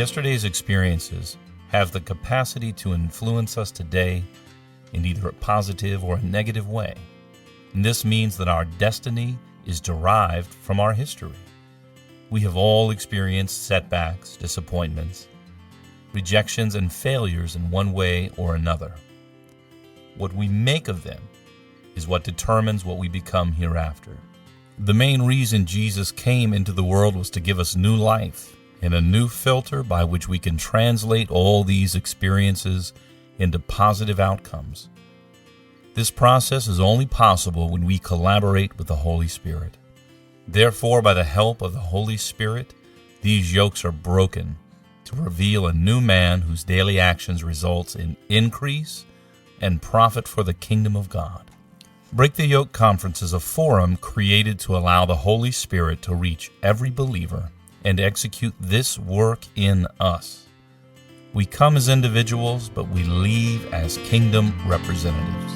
Yesterday's experiences have the capacity to influence us today in either a positive or a negative way. And this means that our destiny is derived from our history. We have all experienced setbacks, disappointments, rejections, and failures in one way or another. What we make of them is what determines what we become hereafter. The main reason Jesus came into the world was to give us new life and a new filter by which we can translate all these experiences into positive outcomes. This process is only possible when we collaborate with the Holy Spirit. Therefore, by the help of the Holy Spirit, these yokes are broken to reveal a new man whose daily actions results in increase and profit for the kingdom of God. Break the Yoke Conference is a forum created to allow the Holy Spirit to reach every believer and execute this work in us. We come as individuals, but we leave as kingdom representatives.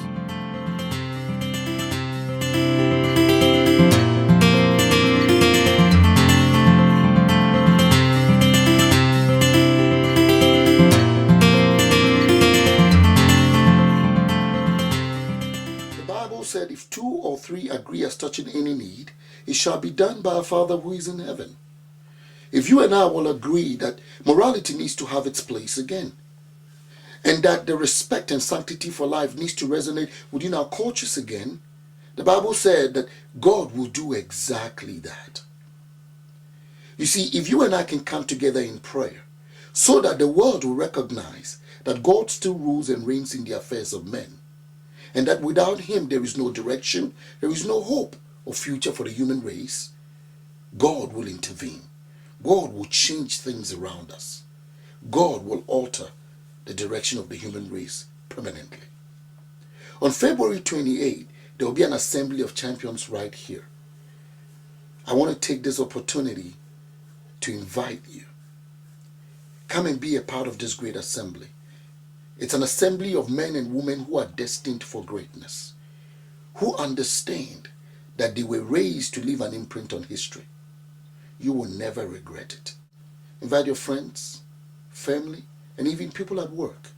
Said, if 2 or 3 agree as touching any need, it shall be done by our Father who is in heaven. If you and I will agree that morality needs to have its place again, and that the respect and sanctity for life needs to resonate within our cultures again, the Bible said that God will do exactly that. You see, if you and I can come together in prayer so that the world will recognize that God still rules and reigns in the affairs of men, and that without him there is no direction, there is no hope or future for the human race, God will intervene. God will change things around us. God will alter the direction of the human race permanently. On February 28, there will be an assembly of champions right here. I want to take this opportunity to invite you. Come and be a part of this great assembly. It's an assembly of men and women who are destined for greatness, who understand that they were raised to leave an imprint on history. You will never regret it. Invite your friends, family, and even people at work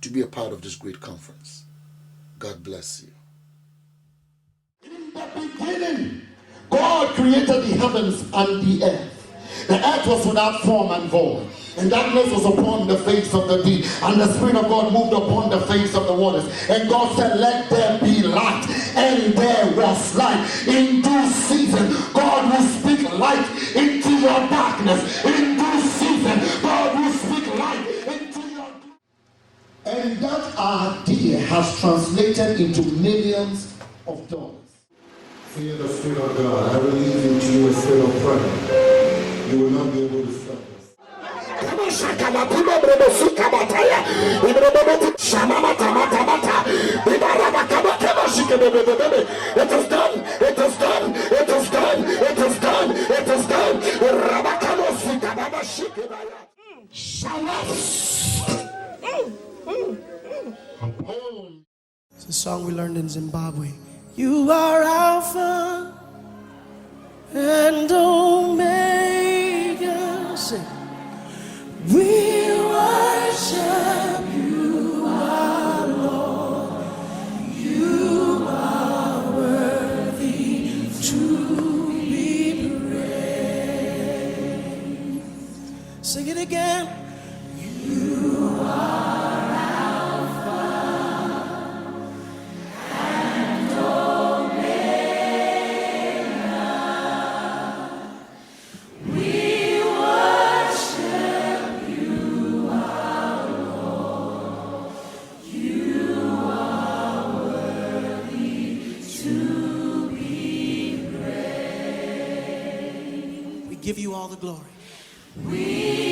to be a part of this great conference. God bless you. In the beginning, God created the heavens and the earth. The earth was without form and void, and darkness was upon the face of the deep, and the Spirit of God moved upon the face of the waters. And God said, let there be light, and there was light. In due season, God will speak light into your darkness. In due season, God will speak light into your darkness. And that idea has translated into millions of dollars. Fear the Spirit of God. I release into you a spirit of prayer. You will not be able to stop this. It is done. It is done. It is done. It is done. It is done. It's a song we learned in Zimbabwe. You are Alpha and Omega. Sing. We worship you, our Lord. You are worthy to be praised. Sing it again. You are Alpha and Omega. We worship you, our Lord. You are worthy to be praised. We give you all the glory. We